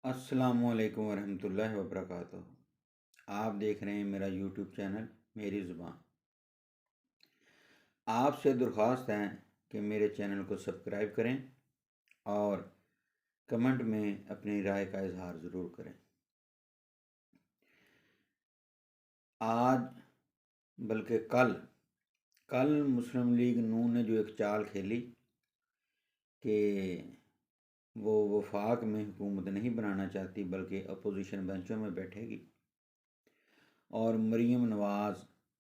अस्सलामुअलैकुम वरहमतुल्लाहि वबरकातुहू। आप देख रहे हैं मेरा यूट्यूब चैनल मेरी ज़ुबान। आपसे दरख्वास्त है कि मेरे चैनल को सब्सक्राइब करें और कमेंट में अपनी राय का इजहार ज़रूर करें। आज बल्कि कल कल मुस्लिम लीग नून ने जो एक चाल खेली कि वो वफाक में हुकूमत नहीं बनाना चाहती बल्कि अपोजिशन बेंचों में बैठेगी और मरीम नवाज़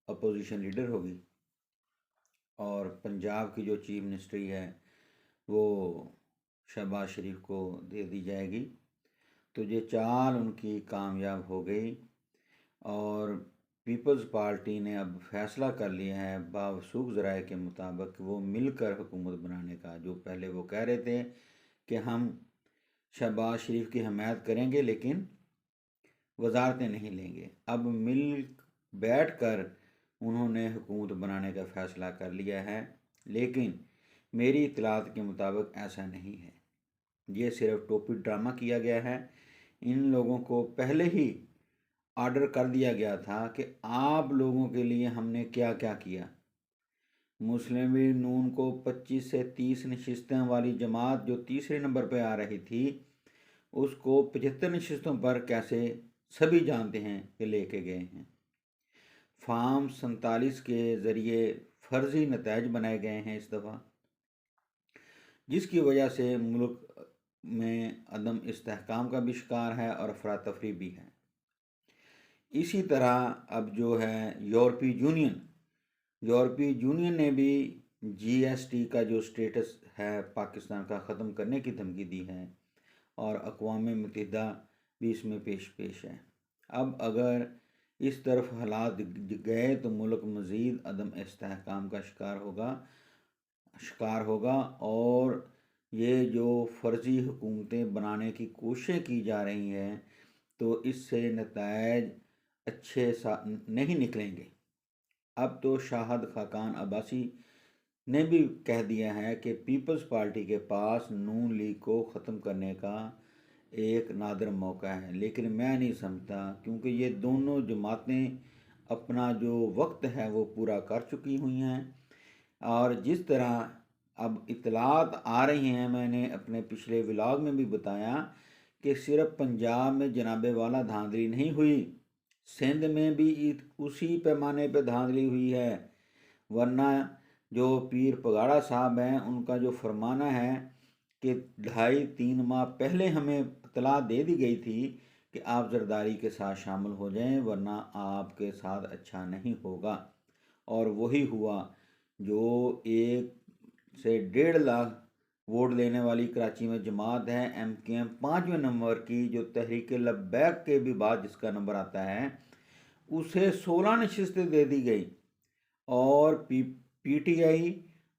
अपोजिशन लीडर होगी और पंजाब की जो चीफ मिनिस्ट्री है वो शहबाज शरीफ को दे दी जाएगी। तो ये चाल उनकी कामयाब हो गई और पीपल्स पार्टी ने अब फैसला कर लिया है बावसूख ज़राए के मुताबिक वो मिलकर हुकूमत बनाने का। जो पहले वो कह रहे थे कि हम शहबाज शरीफ की हमायत करेंगे लेकिन वजारतें नहीं लेंगे, अब मिल बैठ कर उन्होंने हुकूमत बनाने का फ़ैसला कर लिया है। लेकिन मेरी इत्तलात के मुताबिक ऐसा नहीं है, ये सिर्फ टोपी ड्रामा किया गया है। इन लोगों को पहले ही ऑर्डर कर दिया गया था कि आप लोगों के लिए हमने क्या क्या किया। मुस्लिम लीग नून को 25 से 30 नशिस्तों वाली जमात जो तीसरे नंबर पर आ रही थी उसको 75 नशिस्तों पर कैसे सभी जानते हैं कि लेके गए हैं। फार्म 47 के ज़रिए फर्जी नतज बनाए गए हैं इस दफ़ा, जिसकी वजह से मुल्क में अदम इस्तेहकाम का भी शिकार है और अफरा तफरी भी है। इसी तरह अब जो है यूरोपीय यूनियन ने भी जीएसटी का जो स्टेटस है पाकिस्तान का ख़त्म करने की धमकी दी है और अक़वाम मुत्तहिदा भी इसमें पेश है। अब अगर इस तरफ हालात गए तो मुल्क मज़ीद अदम इस्तेहकाम का शिकार होगा और ये जो फ़र्ज़ी हुकूमतें बनाने की कोशिशें की जा रही हैं तो इससे नतायज अच्छे नहीं निकलेंगे। अब तो शाहिद खाकान अब्बासी ने भी कह दिया है कि पीपल्स पार्टी के पास नून लीग को ख़त्म करने का एक नादिर मौका है, लेकिन मैं नहीं समझता क्योंकि ये दोनों जमातें अपना जो वक्त है वो पूरा कर चुकी हुई हैं। और जिस तरह अब इतलात आ रही हैं, मैंने अपने पिछले व्लॉग में भी बताया कि सिर्फ पंजाब में जनाबे वाला धांधली नहीं हुई, सिंध में भी उसी पैमाने पर धांधली हुई है। वरना जो पीर पगाड़ा साहब हैं उनका जो फरमाना है कि 2.5-3 माह पहले हमें इतला दे दी गई थी कि आप जरदारी के साथ शामिल हो जाएं वरना आपके साथ अच्छा नहीं होगा, और वही हुआ। जो 1 से 1.5 लाख वोट लेने वाली कराची में जमात है MKM 5वें नंबर की, जो तहरीक लब्बैक के भी बाद जिसका नंबर आता है, उसे 16 नशिस्तें दे दी गई और PTI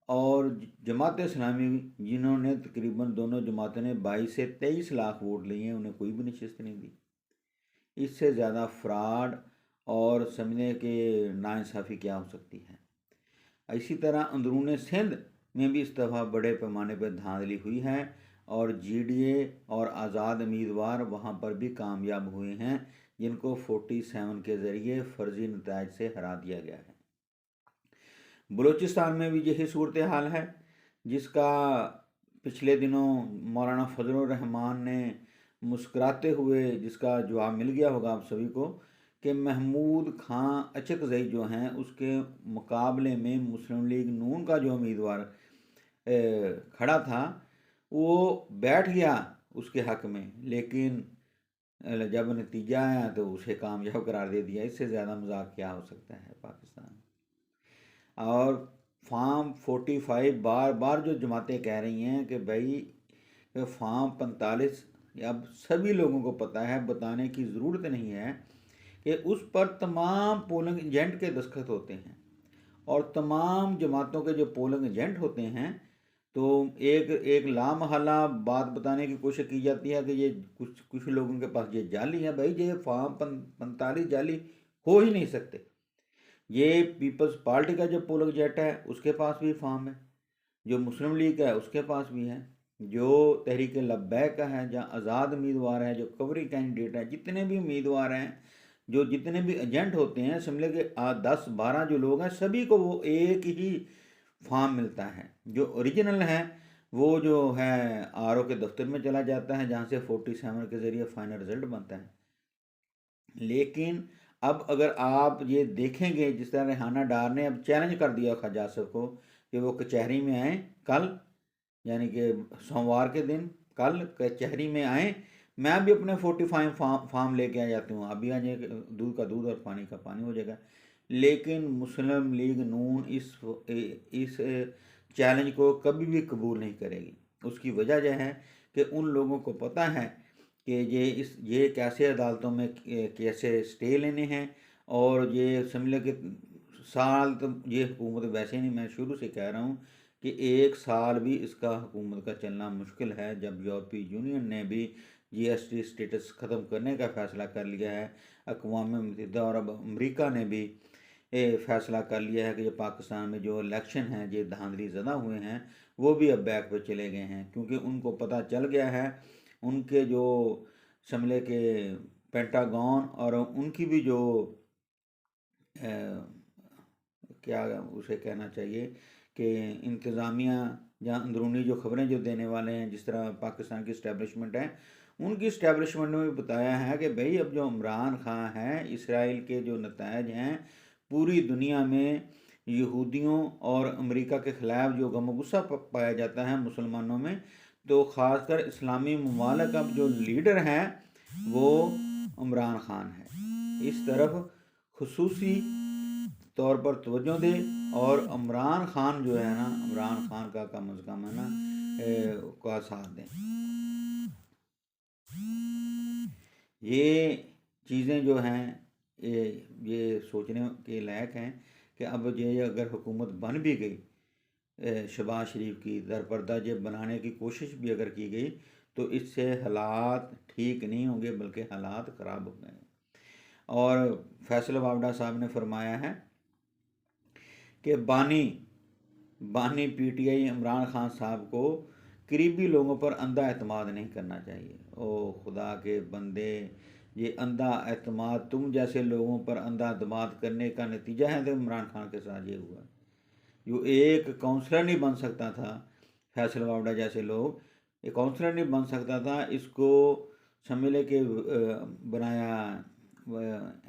और जमात इस्लामी जिन्होंने तकरीबन दोनों जमातों ने 22 से 23 लाख वोट लिए हैं, उन्हें कोई भी नशिस्त नहीं दी। इससे ज़्यादा फ्रॉड और समझने के नाइंसाफ़ी क्या हो सकती है। इसी तरह अंदरून सिंध में भी इस दफ़ा बड़े पैमाने पर धांधली हुई है और GDA और आज़ाद उम्मीदवार वहाँ पर भी कामयाब हुए हैं जिनको 47 के ज़रिए फ़र्जी नतायज से हरा दिया गया है। बलूचिस्तान में भी यही सूरत हाल है, जिसका पिछले दिनों मौलाना फजलुर रहमान ने मुस्कुराते हुए जिसका जवाब मिल गया होगा आप सभी को कि महमूद खां अचकज़ई जो हैं उसके मुकाबले में मुस्लिम लीग नून का जो उम्मीदवार खड़ा था वो बैठ गया उसके हक़ में, लेकिन जब नतीजा आया तो उसे कामयाब करार दे दिया। इससे ज़्यादा मजाक क्या हो सकता है पाकिस्तान। और फार्म 45 बार बार जो जमातें कह रही हैं कि भाई फार्म 45 अब सभी लोगों को पता है, बताने की ज़रूरत नहीं है कि उस पर तमाम पोलिंग एजेंट के दस्तखत होते हैं और तमाम जमातों के जो पोलिंग एजेंट होते हैं तो एक लामहला बात बताने की कोशिश की जाती है कि ये कुछ लोगों के पास ये जाली है। भाई ये फार्म 45 जाली हो ही नहीं सकते। ये पीपल्स पार्टी का जो पोलिंग एजेंट है उसके पास भी फार्म है, जो मुस्लिम लीग है उसके पास भी है। जो तहरीक लब्बैक का है, जहाँ आज़ाद उम्मीदवार है, जो कवरी कैंडिडेट है, जितने भी उम्मीदवार हैं, जो जितने भी एजेंट होते हैं, समझ के 10-12 जो लोग हैं, सभी को वो एक ही फॉर्म मिलता है। जो ओरिजिनल है वो जो है आरओ के दफ्तर में चला जाता है, जहाँ से 47 के ज़रिए फाइनल रिजल्ट बनता है। लेकिन अब अगर आप ये देखेंगे, जिस तरह रेहाना डार ने अब चैलेंज कर दिया ख्वाजा आसिफ को कि वो कचहरी में आए कल, यानी कि सोमवार के दिन कल कचहरी में आए, मैं भी अपने 45 फार्म लेके आ जाती हूँ, अभी आ जाए, दूध का दूध और पानी का पानी हो जाएगा। लेकिन मुस्लिम लीग नून इस चैलेंज को कभी भी कबूल नहीं करेगी। उसकी वजह यह है कि उन लोगों को पता है कि ये कैसे अदालतों में कैसे स्टे लेने हैं, और ये समझ लें कि साल तो ये हुकूमत वैसे नहीं, मैं शुरू से कह रहा हूँ कि 1 साल भी इसका हुकूमत का चलना मुश्किल है। जब यूरोपीय यूनियन ने भी जीएसटी स्टेटस ख़त्म करने का फ़ैसला कर लिया है, अक़वाम मुत्तहिदा और अब अमेरिका ने भी फ़ैसला कर लिया है कि जो पाकिस्तान में जो इलेक्शन हैं, ये धांधली ज़दा हुए हैं, वो भी अब बैक पे चले गए हैं, क्योंकि उनको पता चल गया है, उनके जो समझे के पेंटागन और उनकी भी जो क्या उसे कहना चाहिए कि इंतज़ामिया या अंदरूनी जो खबरें जो देने वाले हैं, जिस तरह पाकिस्तान की इस्टेब्लिशमेंट है, उनकी इस्टेब्लिशमेंट ने भी बताया है कि भाई अब जो इमरान खान हैं, इसराइल के जो नतायज हैं, पूरी दुनिया में यहूदियों और अमेरिका के ख़िलाफ़ जो गम गुस्सा पाया जाता है मुसलमानों में, तो ख़ासकर इस्लामी ममालिक अब जो लीडर हैं वो इमरान खान है। इस तरफ खुसूसी तौर पर तवज्जो दे, और इमरान खान जो है ना, इमरान खान का कम अज़ कम है ना का साथ दें। ये चीज़ें जो हैं ये सोचने के लायक हैं कि अब ये अगर हुकूमत बन भी गई, शहबाज शरीफ की दरपर्दा जब बनाने की कोशिश भी अगर की गई, तो इससे हालात ठीक नहीं होंगे, बल्कि हालात ख़राब हो गए। और फैसल वावड़ा साहब ने फरमाया है कि बानी पीटीआई इमरान खान साहब को करीबी लोगों पर अंधा एतमाद नहीं करना चाहिए। ओ खुदा के बंदे, ये अंधा एतमाद तुम जैसे लोगों पर अंधा एतमाद करने का नतीजा है। तो इमरान खान के साथ ये हुआ, जो एक काउंसलर नहीं बन सकता था, फैसल वावड़ा जैसे लोग, एक काउंसलर नहीं बन सकता था, इसको समझ ले के बनाया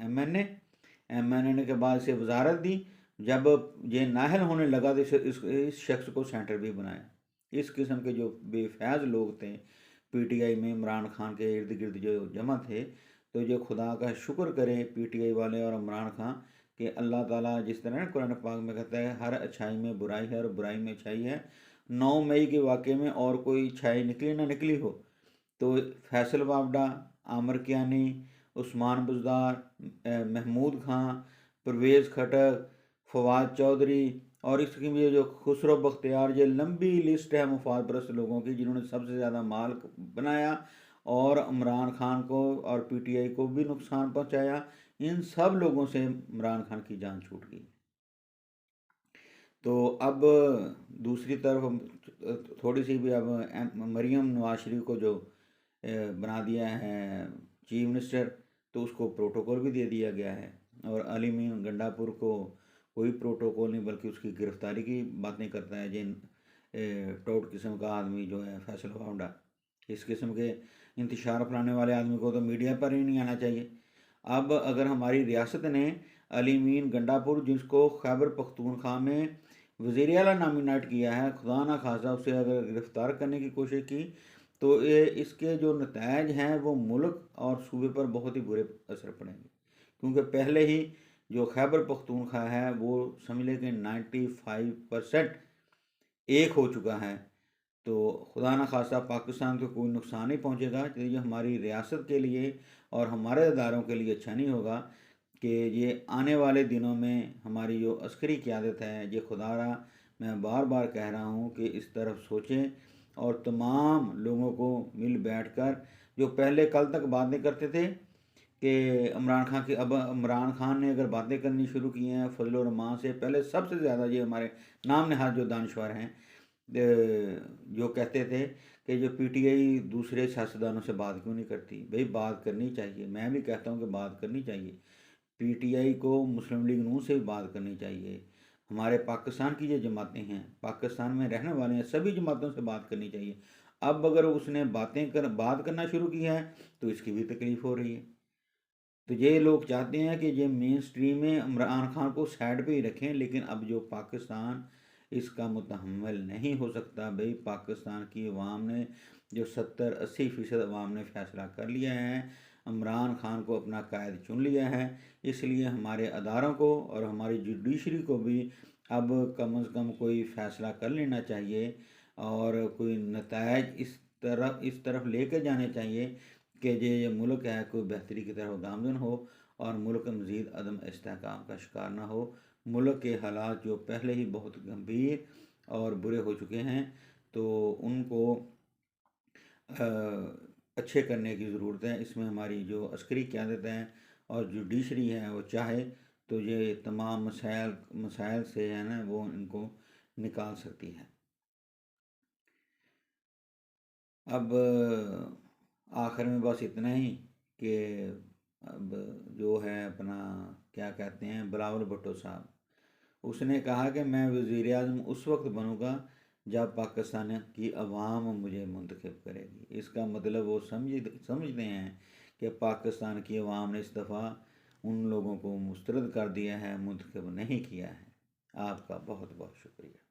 एमएनए के बाद से वजारत दी। जब ये नाहल होने लगा तो इस शख्स को सेंटर भी बनाया। इस किस्म के जो बेफैज़ लोग थे पीटीआई में, इमरान खान के इर्द गिर्द जो जमा थे, तो जो खुदा का शुक्र करें पीटीआई वाले और इमरान खान कि अल्लाह ताला जिस तरह कुरान पाक में कहता है हर अच्छाई में बुराई है और बुराई में अच्छाई है। 9 मई के वाक़े में और कोई अच्छाई निकली ना निकली हो, तो फैसल वावड़ा, आमिर कियानी, उस्मान बुज़दार, महमूद खां, परवेज़ खटक, फवाद चौधरी, और इसकी भी जो खुसरो बख्तियार, ये लंबी लिस्ट है मुफाद परस्त लोगों की जिन्होंने सबसे ज़्यादा माल बनाया और इमरान खान को और पीटीआई को भी नुकसान पहुंचाया। इन सब लोगों से इमरान खान की जान छूट गई। तो अब दूसरी तरफ हम थोड़ी सी भी अब मरीम नवाज शरीफ को जो बना दिया है चीफ मिनिस्टर, तो उसको प्रोटोकॉल भी दे दिया गया है। और अली मीन गंडापुर को कोई प्रोटोकॉल नहीं, बल्कि उसकी गिरफ्तारी की बातें करता है। जिन टोट किस्म का आदमी जो है फैसल वावड़ा, इस किस्म के इंतशार फैलाने वाले आदमी को तो मीडिया पर ही नहीं आना चाहिए। अब अगर हमारी रियासत ने अली मीन गंडापुर, जिसको खैबर पख्तूनख्वा में वज़ीर आला नामिनेट किया है, खुदा ना खासा उसे अगर गिरफ़्तार करने की कोशिश की, तो ये इसके जो नतायज हैं वो मुल्क और सूबे पर बहुत ही बुरे असर पड़ेंगे। क्योंकि पहले ही जो खैबर पख्तूनख्वा है वो समझ लें कि 95% एक हो चुका है। तो खुदा न खासा पाकिस्तान को कोई नुकसान नहीं पहुंचेगा, तो ये हमारी रियासत के लिए और हमारे इदारों के लिए अच्छा नहीं होगा कि ये आने वाले दिनों में हमारी जो अस्करी क़यादत है, ये खुदारा मैं बार बार कह रहा हूँ कि इस तरफ सोचें और तमाम लोगों को मिल बैठकर, जो पहले कल तक बातें करते थे कि इमरान खान की, अब इमरान खान ने अगर बातें करनी शुरू की हैं फजल रहमान से, पहले सबसे ज़्यादा ये हमारे नाम नहाद जो दानश्वर हैं, जो कहते थे कि जो पीटीआई दूसरे सियासतदानों से बात क्यों नहीं करती। भाई बात करनी चाहिए, मैं भी कहता हूँ कि बात करनी चाहिए। पीटीआई को मुस्लिम लीग नून से भी बात करनी चाहिए। हमारे पाकिस्तान की जो जमातें हैं, पाकिस्तान में रहने वाले हैं, सभी जमातों से बात करनी चाहिए। अब अगर उसने बात करना शुरू की है तो इसकी भी तकलीफ़ हो रही है। तो ये लोग चाहते हैं कि ये मेन स्ट्रीम में इमरान खान को साइड पे ही रखें, लेकिन अब जो पाकिस्तान इसका मुतहम्मिल नहीं हो सकता। भाई पाकिस्तान की अवाम ने जो 70-80% अवाम ने फ़ैसला कर लिया है, इमरान खान को अपना कायद चुन लिया है। इसलिए हमारे अदारों को और हमारी जुडिशरी को भी अब कम अज़ कम कोई फ़ैसला कर लेना चाहिए और कोई नतायज इस तरफ लेकर जाने चाहिए कि ये मुल्क है कोई बेहतरी की तरफ गामजन हो और मुल्क मज़ीद अदम इस्तेहकाम का शिकार ना हो। मुल्क के हालात जो पहले ही बहुत गंभीर और बुरे हो चुके हैं, तो उनको अच्छे करने की ज़रूरत है। इसमें हमारी जो अस्करी क़यादत है और जुडिशरी है, वो चाहे तो ये तमाम मसाइल से है ना, वो इनको निकाल सकती है। अब आखिर में बस इतना ही कि अब जो है अपना क्या कहते हैं, बिलावल भुट्टो साहब, उसने कहा कि मैं वज़ीर आज़म उस वक्त बनूँगा जब पाकिस्तान की अवाम मुझे मुंतखब करेगी। इसका मतलब वो समझते हैं कि पाकिस्तान की अवाम ने इस दफ़ा उन लोगों को मुस्तरद कर दिया है, मुंतखब नहीं किया है। आपका बहुत बहुत शुक्रिया।